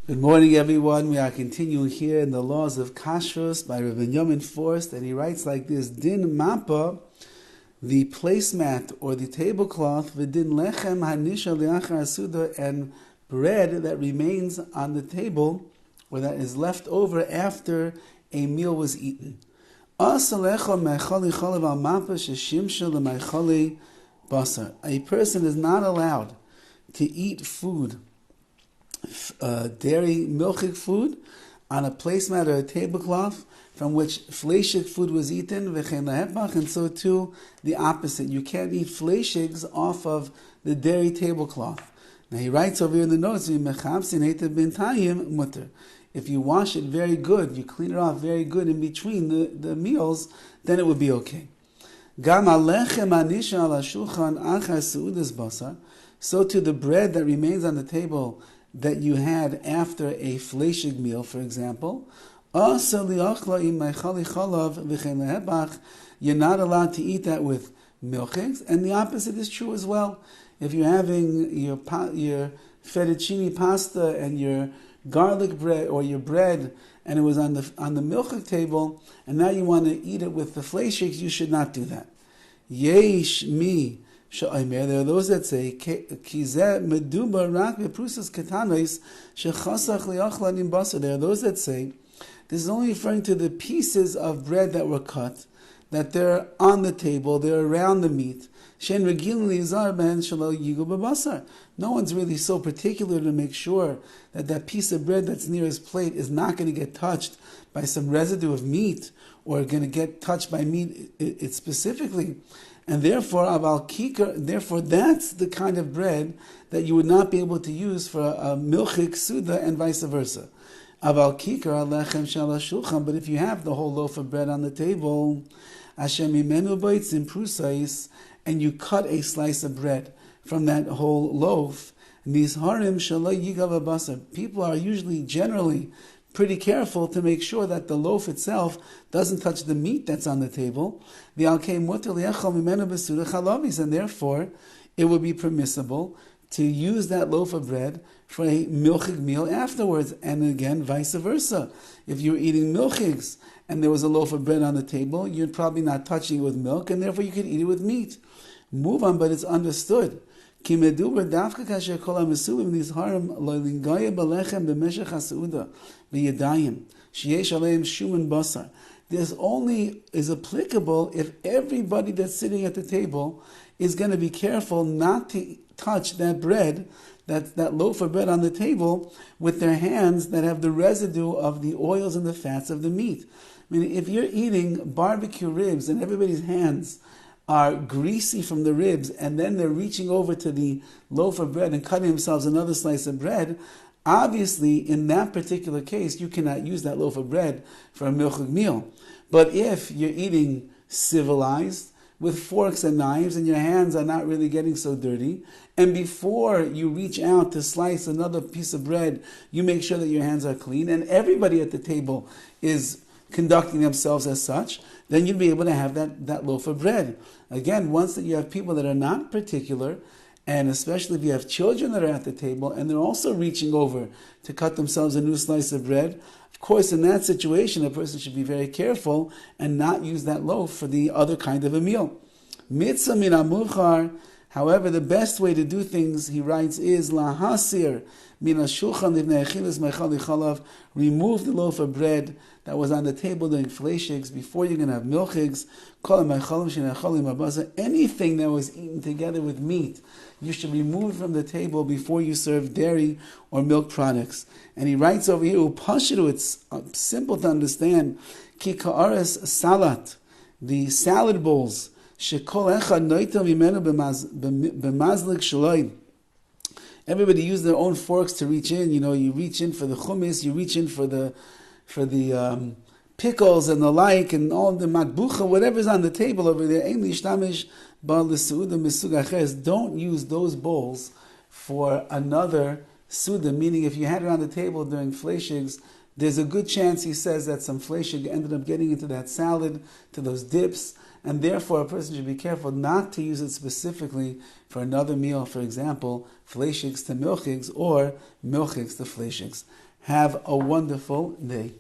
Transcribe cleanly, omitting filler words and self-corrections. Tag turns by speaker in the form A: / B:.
A: Good morning, everyone. We are continuing here in the Laws of KASHRUS by Rabbi Forst, and he writes like this: Din mappa, the placemat or the tablecloth, v'din lechem hanisha liachar asuda, and bread that remains on the table or that is left over after a meal was eaten. A person is not allowed to eat food, dairy, milchik food, on a placemat or a tablecloth from which fleshig food was eaten, and so too the opposite. You can't eat fleshigs off of the dairy tablecloth. Now he writes over here in the notes, if you wash it very good, you clean it off very good in between the meals, then it would be okay. So to the bread that remains on the table that you had after a fleshig meal, for example, you're not allowed to eat that with milchigs, and the opposite is true as well. If you're having your fettuccine pasta and your garlic bread or your bread, and it was on the milchig table, and now you want to eat it with the fleshigs, you should not do that. Yesh mi. There are those that say, there are those that say, this is only referring to the pieces of bread that were cut, that they're on the table, they're around the meat. No one's really so particular to make sure that that piece of bread that's near his plate is not going to get touched by some residue of meat, or going to get touched by meat it specifically. And therefore, therefore that's the kind of bread that you would not be able to use for a milchik suda and vice versa. But if you have the whole loaf of bread on the table, and you cut a slice of bread from that whole loaf, people are usually generally pretty careful to make sure that the loaf itself doesn't touch the meat that's on the table. And therefore, it would be permissible to use that loaf of bread for a milchig meal afterwards. And again, vice versa. If you're eating milchigs and there was a loaf of bread on the table, you're probably not touching it with milk, and therefore you could eat it with meat. Move on, but it's understood. There's only, is applicable if everybody that's sitting at the table is going to be careful not to touch that bread, that loaf of bread on the table, with their hands that have the residue of the oils and the fats of the meat. I mean, if you're eating barbecue ribs and everybody's hands are greasy from the ribs, and then they're reaching over to the loaf of bread and cutting themselves another slice of bread, obviously, in that particular case, you cannot use that loaf of bread for a milchig meal. But if you're eating civilized, with forks and knives, and your hands are not really getting so dirty, and before you reach out to slice another piece of bread, you make sure that your hands are clean, and everybody at the table is conducting themselves as such, then you'll be able to have that loaf of bread. Again, once that you have people that are not particular, and especially if you have children that are at the table and they're also reaching over to cut themselves a new slice of bread, of course, in that situation, a person should be very careful and not use that loaf for the other kind of a meal. Mitzvah min amuchar. However, the best way to do things, he writes, is lahasir min ashulchan livnei achilas meichal chalav. Remove the loaf of bread that was on the table during fleshigs before you're going to have milchigs. Anything that was eaten together with meat, you should remove from the table before you serve dairy or milk products. And he writes over here, upashiru, it's simple to understand, ki ka'aras salat, the salad bowls, shekol echad noitel mimenu b'mazlik shaloi. Everybody use their own forks to reach in. You know, you reach in for the hummus, you reach in for the pickles and the like, and all the matbucha, whatever's on the table over there. Don't use those bowls for another suda, meaning if you had it on the table during fleshigs, there's a good chance, he says, that some fleshig ended up getting into that salad, to those dips, and therefore a person should be careful not to use it specifically for another meal, for example, fleishiks to milchiks or milchiks to fleishiks. Have a wonderful day.